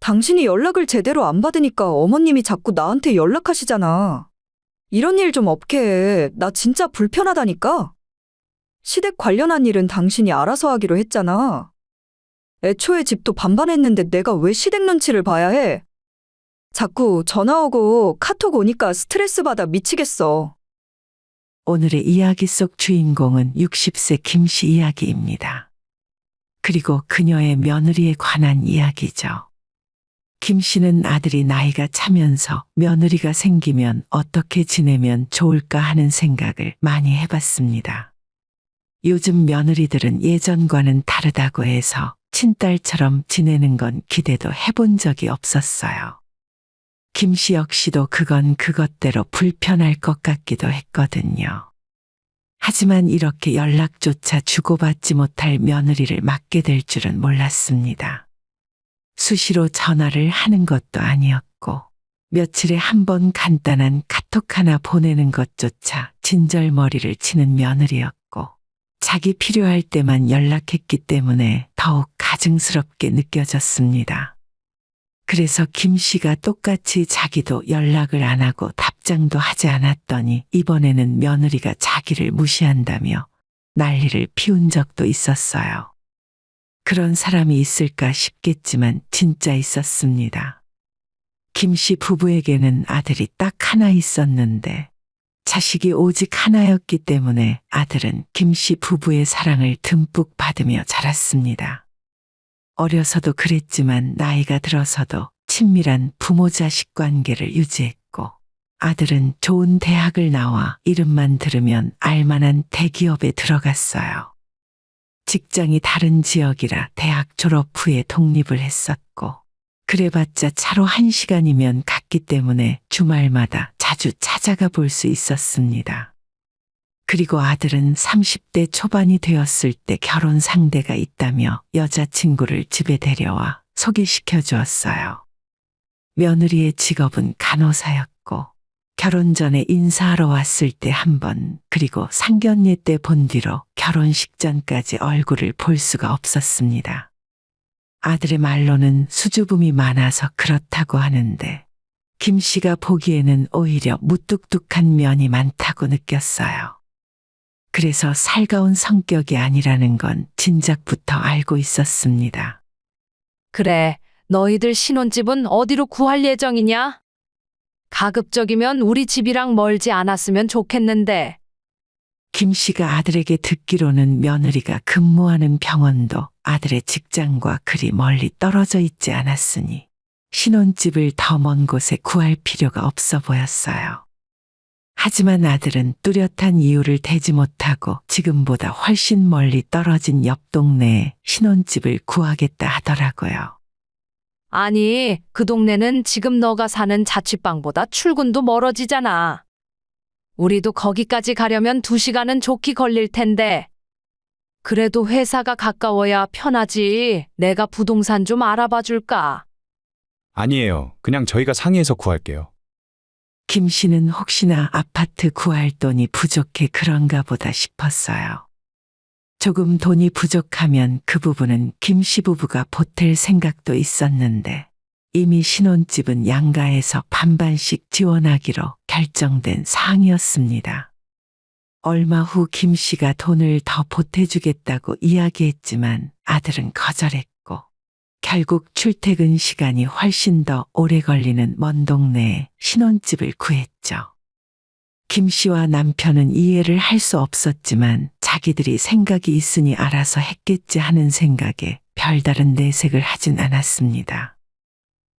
당신이 연락을 제대로 안 받으니까 어머님이 자꾸 나한테 연락하시잖아. 이런 일 좀 없게 해. 나 진짜 불편하다니까. 시댁 관련한 일은 당신이 알아서 하기로 했잖아. 애초에 집도 반반했는데 내가 왜 시댁 눈치를 봐야 해? 자꾸 전화 오고 카톡 오니까 스트레스 받아 미치겠어. 오늘의 이야기 속 주인공은 60세 김씨 이야기입니다. 그리고 그녀의 며느리에 관한 이야기죠. 김씨는 아들이 나이가 차면서 며느리가 생기면 어떻게 지내면 좋을까 하는 생각을 많이 해봤습니다. 요즘 며느리들은 예전과는 다르다고 해서 친딸처럼 지내는 건 기대도 해본 적이 없었어요. 김씨 역시도 그건 그것대로 불편할 것 같기도 했거든요. 하지만 이렇게 연락조차 주고받지 못할 며느리를 맡게 될 줄은 몰랐습니다. 수시로 전화를 하는 것도 아니었고, 며칠에 한 번 간단한 카톡 하나 보내는 것조차 진절머리를 치는 며느리였고, 자기 필요할 때만 연락했기 때문에 더욱 가증스럽게 느껴졌습니다. 그래서 김 씨가 똑같이 자기도 연락을 안 하고 답장도 하지 않았더니 이번에는 며느리가 자기를 무시한다며 난리를 피운 적도 있었어요. 그런 사람이 있을까 싶겠지만 진짜 있었습니다. 김 씨 부부에게는 아들이 딱 하나 있었는데 자식이 오직 하나였기 때문에 아들은 김 씨 부부의 사랑을 듬뿍 받으며 자랐습니다. 어려서도 그랬지만 나이가 들어서도 친밀한 부모 자식 관계를 유지했고, 아들은 좋은 대학을 나와 이름만 들으면 알만한 대기업에 들어갔어요. 직장이 다른 지역이라 대학 졸업 후에 독립을 했었고, 그래봤자 차로 1시간이면 갔기 때문에 주말마다 자주 찾아가 볼 수 있었습니다. 그리고 아들은 30대 초반이 되었을 때 결혼 상대가 있다며 여자친구를 집에 데려와 소개시켜 주었어요. 며느리의 직업은 간호사였고, 결혼 전에 인사하러 왔을 때 한 번, 그리고 상견례 때 본 뒤로 결혼식 전까지 얼굴을 볼 수가 없었습니다. 아들의 말로는 수줍음이 많아서 그렇다고 하는데, 김 씨가 보기에는 오히려 무뚝뚝한 면이 많다고 느꼈어요. 그래서 살가운 성격이 아니라는 건 진작부터 알고 있었습니다. 그래, 너희들 신혼집은 어디로 구할 예정이냐? 가급적이면 우리 집이랑 멀지 않았으면 좋겠는데. 김 씨가 아들에게 듣기로는 며느리가 근무하는 병원도 아들의 직장과 그리 멀리 떨어져 있지 않았으니 신혼집을 더 먼 곳에 구할 필요가 없어 보였어요. 하지만 아들은 뚜렷한 이유를 대지 못하고 지금보다 훨씬 멀리 떨어진 옆 동네에 신혼집을 구하겠다 하더라고요. 아니, 그 동네는 지금 너가 사는 자취방보다 출근도 멀어지잖아. 우리도 거기까지 가려면 2시간은 좋게 걸릴 텐데. 그래도 회사가 가까워야 편하지. 내가 부동산 좀 알아봐 줄까? 아니에요. 그냥 저희가 상의해서 구할게요. 김 씨는 혹시나 아파트 구할 돈이 부족해 그런가 보다 싶었어요. 조금 돈이 부족하면 그 부분은 김 씨 부부가 보탤 생각도 있었는데 이미 신혼집은 양가에서 반반씩 지원하기로 결정된 사항이었습니다. 얼마 후 김 씨가 돈을 더 보태주겠다고 이야기했지만 아들은 거절했고 결국 출퇴근 시간이 훨씬 더 오래 걸리는 먼 동네에 신혼집을 구했죠. 김 씨와 남편은 이해를 할 수 없었지만 자기들이 생각이 있으니 알아서 했겠지 하는 생각에 별다른 내색을 하진 않았습니다.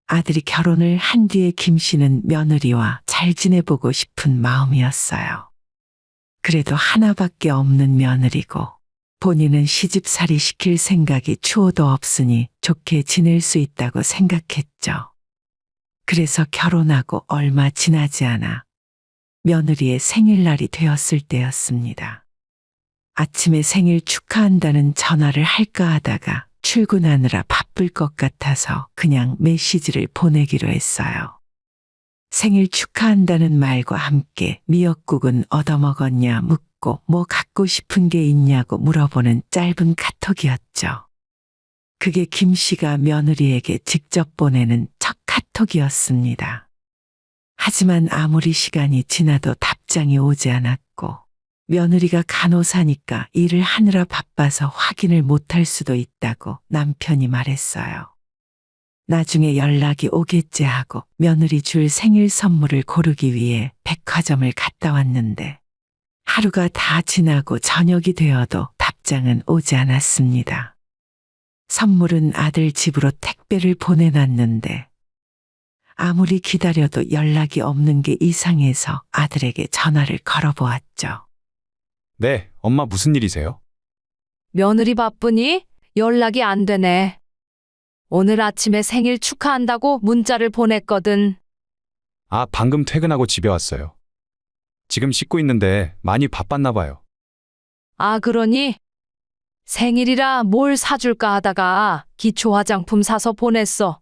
아들이 결혼을 한 뒤에 김 씨는 며느리와 잘 지내보고 싶은 마음이었어요. 그래도 하나밖에 없는 며느리고 본인은 시집살이 시킬 생각이 추호도 없으니 좋게 지낼 수 있다고 생각했죠. 그래서 결혼하고 얼마 지나지 않아 며느리의 생일날이 되었을 때였습니다. 아침에 생일 축하한다는 전화를 할까 하다가 출근하느라 바쁠 것 같아서 그냥 메시지를 보내기로 했어요. 생일 축하한다는 말과 함께 미역국은 얻어먹었냐 묻고 뭐 갖고 싶은 게 있냐고 물어보는 짧은 카톡이었죠. 그게 김 씨가 며느리에게 직접 보내는 첫 카톡이었습니다. 하지만 아무리 시간이 지나도 답장이 오지 않았고 며느리가 간호사니까 일을 하느라 바빠서 확인을 못할 수도 있다고 남편이 말했어요. 나중에 연락이 오겠지 하고 며느리 줄 생일 선물을 고르기 위해 백화점을 갔다 왔는데 하루가 다 지나고 저녁이 되어도 답장은 오지 않았습니다. 선물은 아들 집으로 택배를 보내놨는데 아무리 기다려도 연락이 없는 게 이상해서 아들에게 전화를 걸어보았죠. 네, 엄마 무슨 일이세요? 며느리 바쁘니? 연락이 안 되네. 오늘 아침에 생일 축하한다고 문자를 보냈거든. 아, 방금 퇴근하고 집에 왔어요. 지금 씻고 있는데 많이 바빴나 봐요. 아, 그러니? 생일이라 뭘 사줄까 하다가 기초 화장품 사서 보냈어.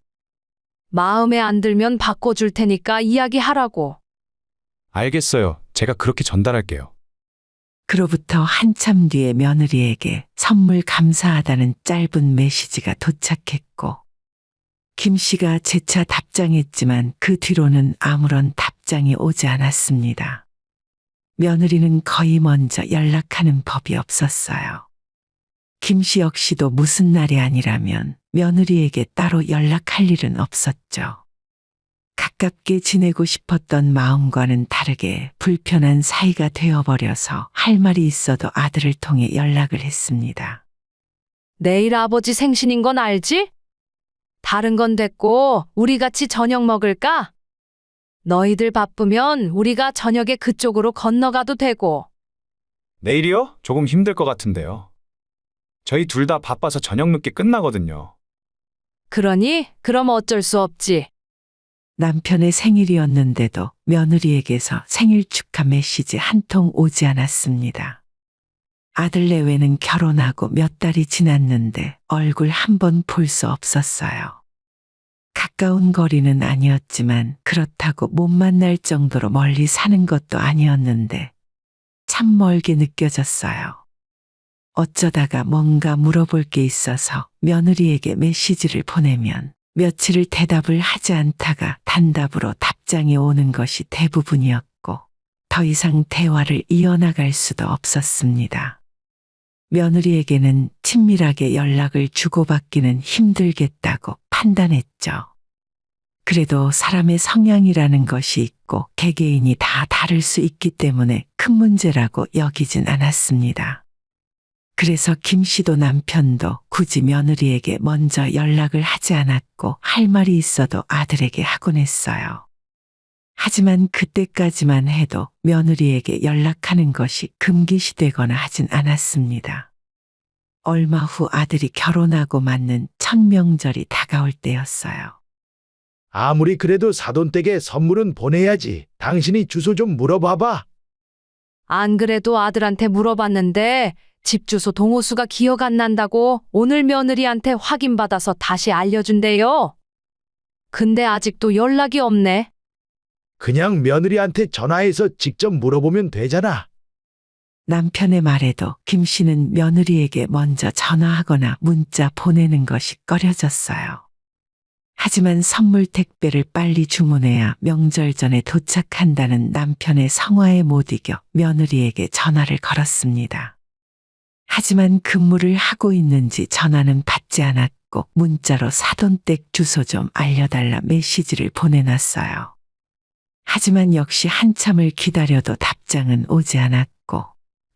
마음에 안 들면 바꿔줄 테니까 이야기하라고. 알겠어요. 제가 그렇게 전달할게요. 그로부터 한참 뒤에 며느리에게 선물 감사하다는 짧은 메시지가 도착했고 김 씨가 재차 답장했지만 그 뒤로는 아무런 답장이 오지 않았습니다. 며느리는 거의 먼저 연락하는 법이 없었어요. 김 씨 역시도 무슨 날이 아니라면 며느리에게 따로 연락할 일은 없었죠. 가깝게 지내고 싶었던 마음과는 다르게 불편한 사이가 되어버려서 할 말이 있어도 아들을 통해 연락을 했습니다. 내일 아버지 생신인 건 알지? 다른 건 됐고 우리 같이 저녁 먹을까? 너희들 바쁘면 우리가 저녁에 그쪽으로 건너가도 되고. 내일이요? 조금 힘들 것 같은데요. 저희 둘 다 바빠서 저녁 늦게 끝나거든요. 그러니 그럼 어쩔 수 없지. 남편의 생일이었는데도 며느리에게서 생일 축하 메시지 한 통 오지 않았습니다. 아들 내외는 결혼하고 몇 달이 지났는데 얼굴 한 번 볼 수 없었어요. 가까운 거리는 아니었지만 그렇다고 못 만날 정도로 멀리 사는 것도 아니었는데 참 멀게 느껴졌어요. 어쩌다가 뭔가 물어볼 게 있어서 며느리에게 메시지를 보내면 며칠을 대답을 하지 않다가 단답으로 답장이 오는 것이 대부분이었고 더 이상 대화를 이어나갈 수도 없었습니다. 며느리에게는 친밀하게 연락을 주고받기는 힘들겠다고 판단했죠. 그래도 사람의 성향이라는 것이 있고 개개인이 다 다를 수 있기 때문에 큰 문제라고 여기진 않았습니다. 그래서 김 씨도 남편도 굳이 며느리에게 먼저 연락을 하지 않았고 할 말이 있어도 아들에게 하곤 했어요. 하지만 그때까지만 해도 며느리에게 연락하는 것이 금기시되거나 하진 않았습니다. 얼마 후 아들이 결혼하고 맞는 첫 명절이 다가올 때였어요. 아무리 그래도 사돈댁에 선물은 보내야지. 당신이 주소 좀 물어봐봐. 안 그래도 아들한테 물어봤는데 집 주소 동호수가 기억 안 난다고 오늘 며느리한테 확인받아서 다시 알려준대요. 근데 아직도 연락이 없네. 그냥 며느리한테 전화해서 직접 물어보면 되잖아. 남편의 말에도 김 씨는 며느리에게 먼저 전화하거나 문자 보내는 것이 꺼려졌어요. 하지만 선물 택배를 빨리 주문해야 명절 전에 도착한다는 남편의 성화에 못 이겨 며느리에게 전화를 걸었습니다. 하지만 근무를 하고 있는지 전화는 받지 않았고 문자로 사돈댁 주소 좀 알려달라 메시지를 보내놨어요. 하지만 역시 한참을 기다려도 답장은 오지 않았고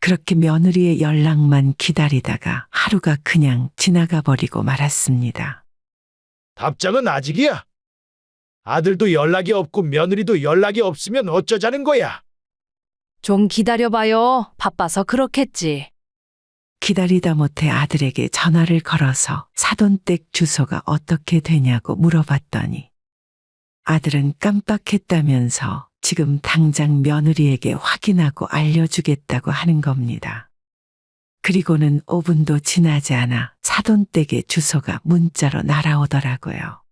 그렇게 며느리의 연락만 기다리다가 하루가 그냥 지나가 버리고 말았습니다. 답장은 아직이야. 아들도 연락이 없고 며느리도 연락이 없으면 어쩌자는 거야. 좀 기다려봐요. 바빠서 그렇겠지. 기다리다 못해 아들에게 전화를 걸어서 사돈댁 주소가 어떻게 되냐고 물어봤더니 아들은 깜빡했다면서 지금 당장 며느리에게 확인하고 알려주겠다고 하는 겁니다. 그리고는 5분도 지나지 않아 사돈댁의 주소가 문자로 날아오더라고요.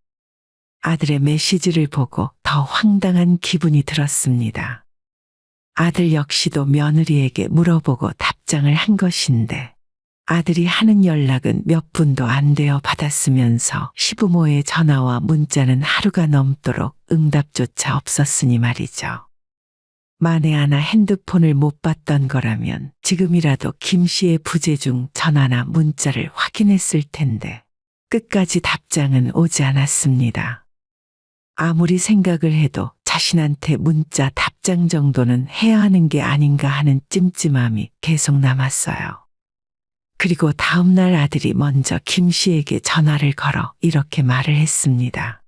아들의 메시지를 보고 더 황당한 기분이 들었습니다. 아들 역시도 며느리에게 물어보고 답장을 한 것인데 아들이 하는 연락은 몇 분도 안 되어 받았으면서 시부모의 전화와 문자는 하루가 넘도록 응답조차 없었으니 말이죠. 만에 하나 핸드폰을 못 받던 거라면 지금이라도 김 씨의 부재 중 전화나 문자를 확인했을 텐데 끝까지 답장은 오지 않았습니다. 아무리 생각을 해도 자신한테 문자 답장 정도는 해야 하는 게 아닌가 하는 찜찜함이 계속 남았어요. 그리고 다음 날 아들이 먼저 김 씨에게 전화를 걸어 이렇게 말을 했습니다.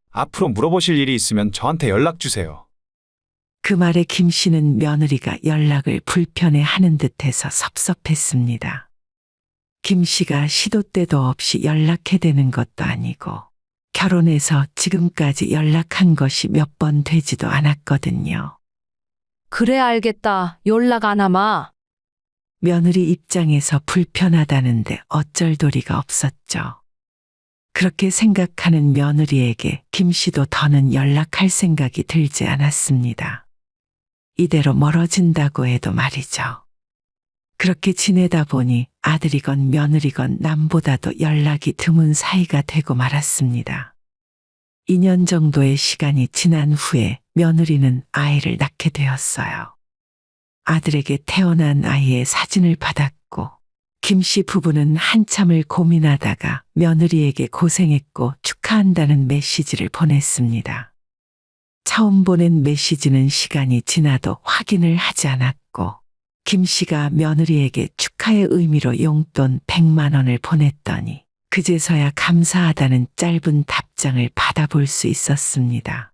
앞으로 물어보실 일이 있으면 저한테 연락 주세요. 그 말에 김 씨는 며느리가 연락을 불편해 하는 듯해서 섭섭했습니다. 김 씨가 시도 때도 없이 연락해대는 것도 아니고 결혼해서 지금까지 연락한 것이 몇 번 되지도 않았거든요. 그래 알겠다. 연락 안 하마. 며느리 입장에서 불편하다는데 어쩔 도리가 없었죠. 그렇게 생각하는 며느리에게 김 씨도 더는 연락할 생각이 들지 않았습니다. 이대로 멀어진다고 해도 말이죠. 그렇게 지내다 보니 아들이건 며느리건 남보다도 연락이 드문 사이가 되고 말았습니다. 2년 정도의 시간이 지난 후에 며느리는 아이를 낳게 되었어요. 아들에게 태어난 아이의 사진을 받았고 김 씨 부부는 한참을 고민하다가 며느리에게 고생했고 축하한다는 메시지를 보냈습니다. 처음 보낸 메시지는 시간이 지나도 확인을 하지 않았고 김 씨가 며느리에게 축하의 의미로 용돈 100만 원을 보냈더니 그제서야 감사하다는 짧은 답장을 받아볼 수 있었습니다.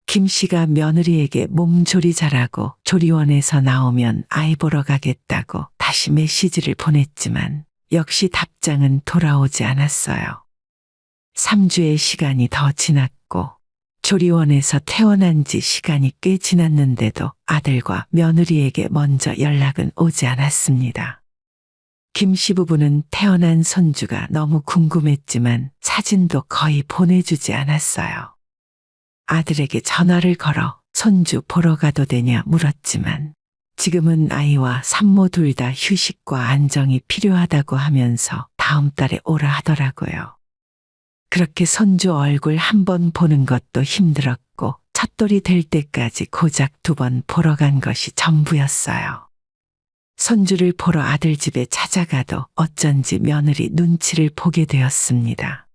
김 씨가 며느리에게 몸조리 잘하고 조리원에서 나오면 아이 보러 가겠다고 다시 메시지를 보냈지만 역시 답장은 돌아오지 않았어요. 3주의 시간이 더 지났고 조리원에서 퇴원한 지 시간이 꽤 지났는데도 아들과 며느리에게 먼저 연락은 오지 않았습니다. 김 씨 부부는 태어난 손주가 너무 궁금했지만 사진도 거의 보내주지 않았어요. 아들에게 전화를 걸어 손주 보러 가도 되냐 물었지만 지금은 아이와 산모 둘 다 휴식과 안정이 필요하다고 하면서 다음 달에 오라 하더라고요. 그렇게 손주 얼굴 한 번 보는 것도 힘들었고 첫돌이 될 때까지 고작 2번 보러 간 것이 전부였어요. 손주를 보러 아들 집에 찾아가도 어쩐지 며느리 눈치를 보게 되었습니다.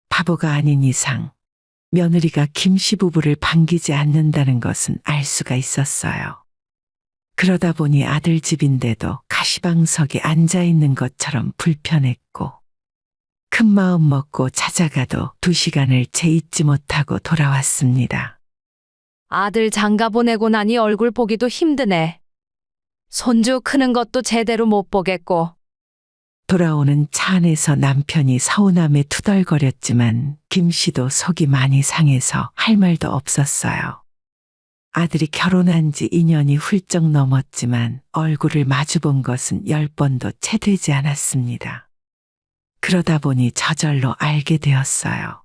바보가 아닌 이상 며느리가 김 씨 부부를 반기지 않는다는 것은 알 수가 있었어요. 그러다 보니 아들 집인데도 가시방석에 앉아 있는 것처럼 불편했고 큰 마음 먹고 찾아가도 2시간을 채 있지 못하고 돌아왔습니다. 아들 장가 보내고 나니 얼굴 보기도 힘드네. 손주 크는 것도 제대로 못 보겠고. 돌아오는 차 안에서 남편이 서운함에 투덜거렸지만 김 씨도 속이 많이 상해서 할 말도 없었어요. 아들이 결혼한 지 2년이 훌쩍 넘었지만 얼굴을 마주본 것은 10번도 채 되지 않았습니다. 그러다 보니 저절로 알게 되었어요.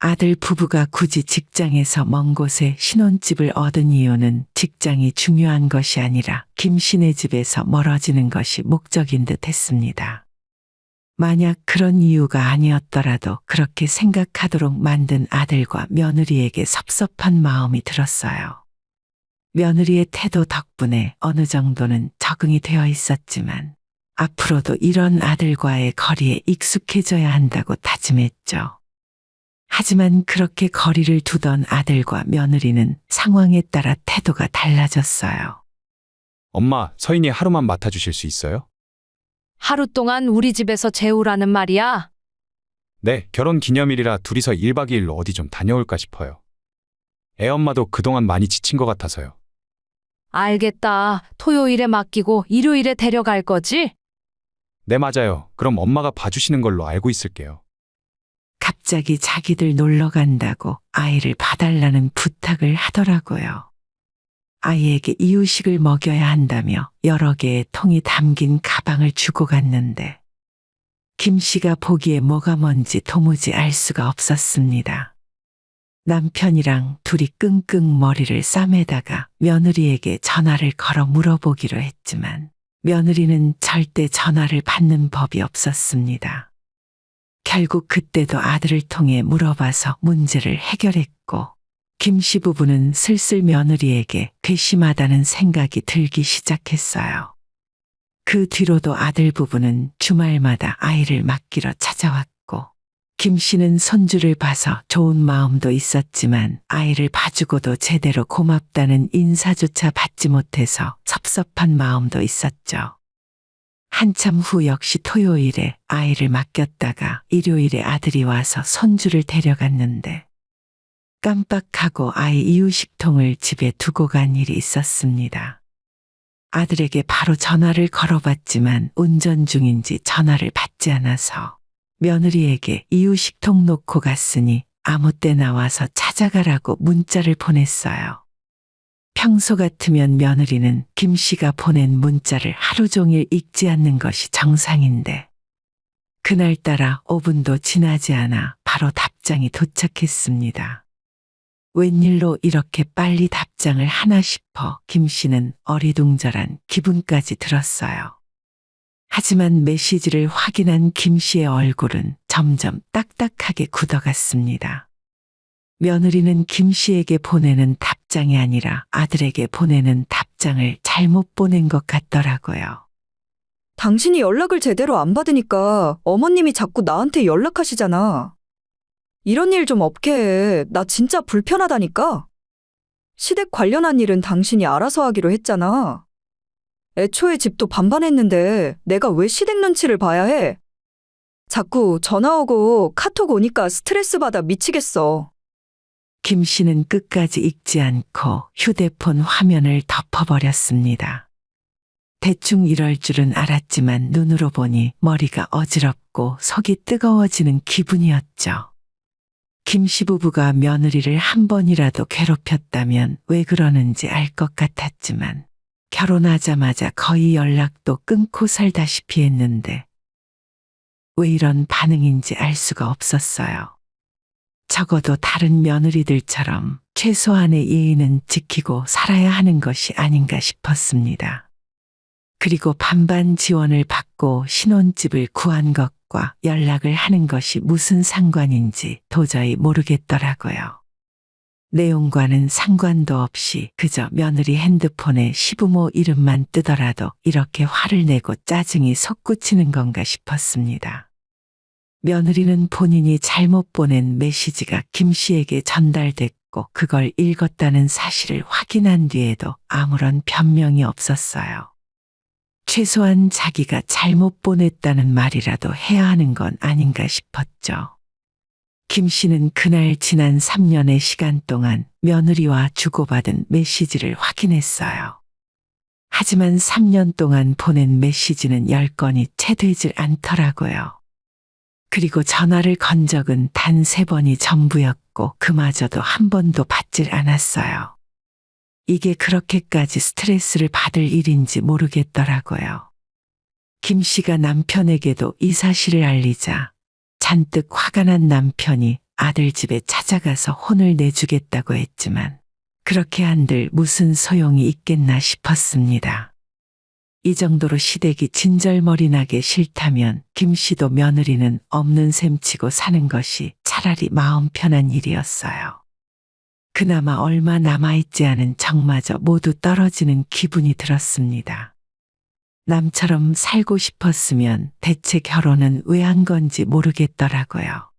아들 부부가 굳이 직장에서 먼 곳에 신혼집을 얻은 이유는 직장이 중요한 것이 아니라 김 씨네 집에서 멀어지는 것이 목적인 듯 했습니다. 만약 그런 이유가 아니었더라도 그렇게 생각하도록 만든 아들과 며느리에게 섭섭한 마음이 들었어요. 며느리의 태도 덕분에 어느 정도는 적응이 되어 있었지만 앞으로도 이런 아들과의 거리에 익숙해져야 한다고 다짐했죠. 하지만 그렇게 거리를 두던 아들과 며느리는 상황에 따라 태도가 달라졌어요. 엄마, 서인이 하루만 맡아주실 수 있어요? 하루 동안 우리 집에서 재우라는 말이야? 네, 결혼 기념일이라 둘이서 1박 2일로 어디 좀 다녀올까 싶어요. 애엄마도 그동안 많이 지친 것 같아서요. 알겠다. 토요일에 맡기고 일요일에 데려갈 거지? 네, 맞아요. 그럼 엄마가 봐주시는 걸로 알고 있을게요. 갑자기 자기들 놀러 간다고 아이를 봐달라는 부탁을 하더라고요. 아이에게 이유식을 먹여야 한다며 여러 개의 통이 담긴 가방을 주고 갔는데 김 씨가 보기에 뭐가 뭔지 도무지 알 수가 없었습니다. 남편이랑 둘이 끙끙 머리를 싸매다가 며느리에게 전화를 걸어 물어보기로 했지만 며느리는 절대 전화를 받는 법이 없었습니다. 결국 그때도 아들을 통해 물어봐서 문제를 해결했고, 김씨 부부는 슬슬 며느리에게 괘씸하다는 생각이 들기 시작했어요. 그 뒤로도 아들 부부는 주말마다 아이를 맡기러 찾아왔고, 김씨는 손주를 봐서 좋은 마음도 있었지만 아이를 봐주고도 제대로 고맙다는 인사조차 받지 못해서 섭섭한 마음도 있었죠. 한참 후 역시 토요일에 아이를 맡겼다가 일요일에 아들이 와서 손주를 데려갔는데, 깜빡하고 아이 이유식통을 집에 두고 간 일이 있었습니다. 아들에게 바로 전화를 걸어봤지만 운전 중인지 전화를 받지 않아서 며느리에게 이유식통 놓고 갔으니 아무 때 나와서 찾아가라고 문자를 보냈어요. 평소 같으면 며느리는 김 씨가 보낸 문자를 하루 종일 읽지 않는 것이 정상인데, 그날따라 5분도 지나지 않아 바로 답장이 도착했습니다. 웬일로 이렇게 빨리 답장을 하나 싶어 김 씨는 어리둥절한 기분까지 들었어요. 하지만 메시지를 확인한 김 씨의 얼굴은 점점 딱딱하게 굳어갔습니다. 며느리는 김 씨에게 보내는 답장이 아니라 아들에게 보내는 답장을 잘못 보낸 것 같더라고요. 당신이 연락을 제대로 안 받으니까 어머님이 자꾸 나한테 연락하시잖아. 이런 일 좀 없게 해. 나 진짜 불편하다니까. 시댁 관련한 일은 당신이 알아서 하기로 했잖아. 애초에 집도 반반했는데 내가 왜 시댁 눈치를 봐야 해? 자꾸 전화 오고 카톡 오니까 스트레스 받아 미치겠어. 김 씨는 끝까지 읽지 않고 휴대폰 화면을 덮어버렸습니다. 대충 이럴 줄은 알았지만 눈으로 보니 머리가 어지럽고 속이 뜨거워지는 기분이었죠. 김 씨 부부가 며느리를 한 번이라도 괴롭혔다면 왜 그러는지 알 것 같았지만, 결혼하자마자 거의 연락도 끊고 살다시피 했는데 왜 이런 반응인지 알 수가 없었어요. 적어도 다른 며느리들처럼 최소한의 예의는 지키고 살아야 하는 것이 아닌가 싶었습니다. 그리고 반반 지원을 받고 신혼집을 구한 것과 연락을 하는 것이 무슨 상관인지 도저히 모르겠더라고요. 내용과는 상관도 없이 그저 며느리 핸드폰에 시부모 이름만 뜨더라도 이렇게 화를 내고 짜증이 솟구치는 건가 싶었습니다. 며느리는 본인이 잘못 보낸 메시지가 김 씨에게 전달됐고 그걸 읽었다는 사실을 확인한 뒤에도 아무런 변명이 없었어요. 최소한 자기가 잘못 보냈다는 말이라도 해야 하는 건 아닌가 싶었죠. 김 씨는 그날 지난 3년의 시간 동안 며느리와 주고받은 메시지를 확인했어요. 하지만 3년 동안 보낸 메시지는 10건이 채 되질 않더라고요. 그리고 전화를 건 적은 단 3번이 전부였고 그마저도 한 번도 받질 않았어요. 이게 그렇게까지 스트레스를 받을 일인지 모르겠더라고요. 김 씨가 남편에게도 이 사실을 알리자 잔뜩 화가 난 남편이 아들 집에 찾아가서 혼을 내주겠다고 했지만 그렇게 한들 무슨 소용이 있겠나 싶었습니다. 이 정도로 시댁이 진절머리 나게 싫다면 김 씨도 며느리는 없는 셈 치고 사는 것이 차라리 마음 편한 일이었어요. 그나마 얼마 남아있지 않은 정마저 모두 떨어지는 기분이 들었습니다. 남처럼 살고 싶었으면 대체 결혼은 왜 한 건지 모르겠더라고요.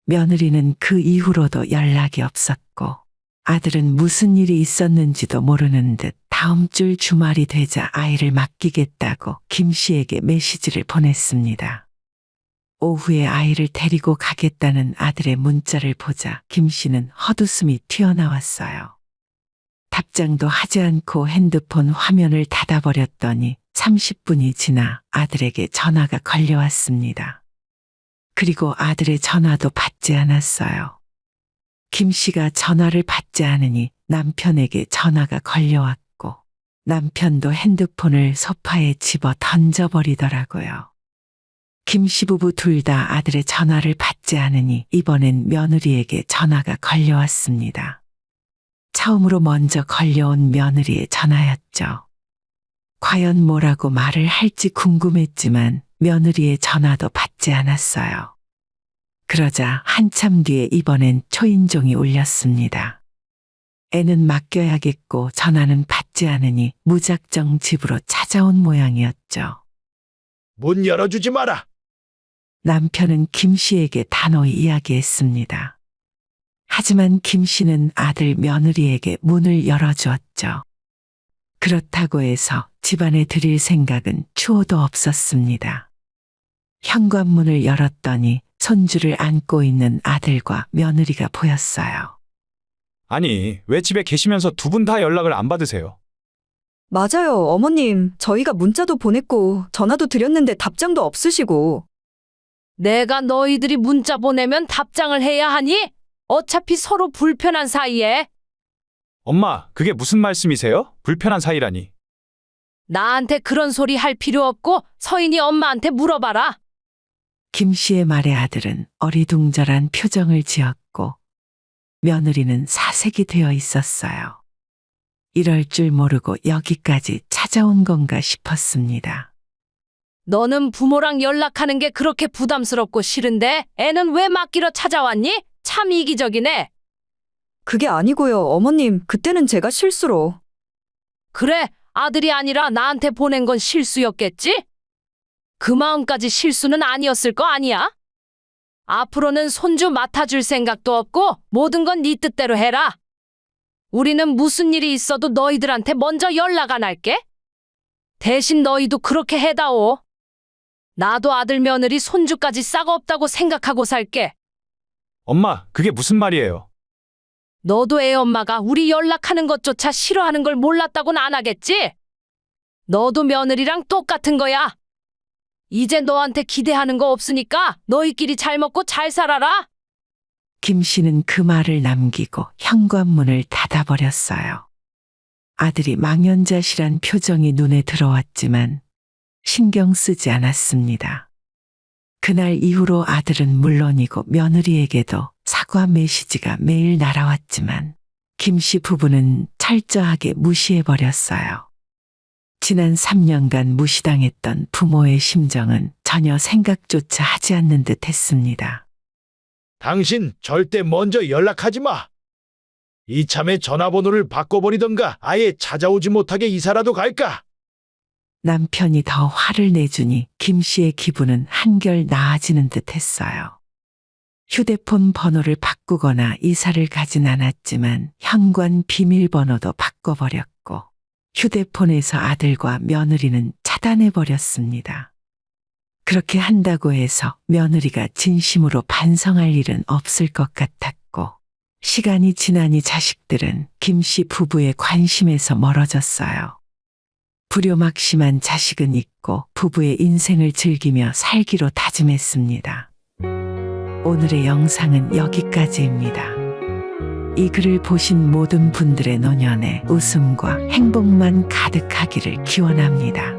며느리는 그 이후로도 연락이 없었고 아들은 무슨 일이 있었는지도 모르는 듯 다음 주 주말이 되자 아이를 맡기겠다고 김 씨에게 메시지를 보냈습니다. 오후에 아이를 데리고 가겠다는 아들의 문자를 보자 김 씨는 헛웃음이 튀어나왔어요. 답장도 하지 않고 핸드폰 화면을 닫아버렸더니 30분이 지나 아들에게 전화가 걸려왔습니다. 그리고 아들의 전화도 받지 않았어요. 김 씨가 전화를 받지 않으니 남편에게 전화가 걸려왔고 남편도 핸드폰을 소파에 집어 던져버리더라고요. 김 씨 부부 둘 다 아들의 전화를 받지 않으니 이번엔 며느리에게 전화가 걸려왔습니다. 처음으로 먼저 걸려온 며느리의 전화였죠. 과연 뭐라고 말을 할지 궁금했지만 며느리의 전화도 받지 않았어요. 그러자 한참 뒤에 이번엔 초인종이 울렸습니다. 애는 맡겨야겠고 전화는 받지 않으니 무작정 집으로 찾아온 모양이었죠. 문 열어주지 마라. 남편은 김 씨에게 단호히 이야기했습니다. 하지만 김 씨는 아들 며느리에게 문을 열어주었죠. 그렇다고 해서 집안에 들일 생각은 추호도 없었습니다. 현관문을 열었더니 손주를 안고 있는 아들과 며느리가 보였어요. 아니, 왜 집에 계시면서 두 분 다 연락을 안 받으세요? 맞아요, 어머님. 저희가 문자도 보냈고 전화도 드렸는데 답장도 없으시고. 내가 너희들이 문자 보내면 답장을 해야 하니? 어차피 서로 불편한 사이에. 엄마, 그게 무슨 말씀이세요? 불편한 사이라니. 나한테 그런 소리 할 필요 없고 서인이 엄마한테 물어봐라. 김 씨의 말에 아들은 어리둥절한 표정을 지었고 며느리는 사색이 되어 있었어요. 이럴 줄 모르고 여기까지 찾아온 건가 싶었습니다. 너는 부모랑 연락하는 게 그렇게 부담스럽고 싫은데 애는 왜 맡기러 찾아왔니? 참 이기적이네. 그게 아니고요, 어머님. 그때는 제가 실수로. 그래, 아들이 아니라 나한테 보낸 건 실수였겠지? 그 마음까지 실수는 아니었을 거 아니야? 앞으로는 손주 맡아줄 생각도 없고 모든 건 네 뜻대로 해라. 우리는 무슨 일이 있어도 너희들한테 먼저 연락 안 할게. 대신 너희도 그렇게 해다오. 나도 아들 며느리 손주까지 싹 없다고 생각하고 살게. 엄마, 그게 무슨 말이에요? 너도 애 엄마가 우리 연락하는 것조차 싫어하는 걸 몰랐다고는 안 하겠지? 너도 며느리랑 똑같은 거야. 이제 너한테 기대하는 거 없으니까 너희끼리 잘 먹고 잘 살아라. 김 씨는 그 말을 남기고 현관문을 닫아버렸어요. 아들이 망연자실한 표정이 눈에 들어왔지만 신경 쓰지 않았습니다. 그날 이후로 아들은 물론이고 며느리에게도 사과 메시지가 매일 날아왔지만 김 씨 부부는 철저하게 무시해버렸어요. 지난 3년간 무시당했던 부모의 심정은 전혀 생각조차 하지 않는 듯 했습니다. 당신 절대 먼저 연락하지 마. 이참에 전화번호를 바꿔버리던가 아예 찾아오지 못하게 이사라도 갈까? 남편이 더 화를 내주니 김 씨의 기분은 한결 나아지는 듯 했어요. 휴대폰 번호를 바꾸거나 이사를 가진 않았지만 현관 비밀번호도 바꿔버렸고 휴대폰에서 아들과 며느리는 차단해버렸습니다. 그렇게 한다고 해서 며느리가 진심으로 반성할 일은 없을 것 같았고 시간이 지나니 자식들은 김 씨 부부의 관심에서 멀어졌어요. 불효막심한 자식은 잊고 부부의 인생을 즐기며 살기로 다짐했습니다. 오늘의 영상은 여기까지입니다. 이 글을 보신 모든 분들의 노년에 웃음과 행복만 가득하기를 기원합니다.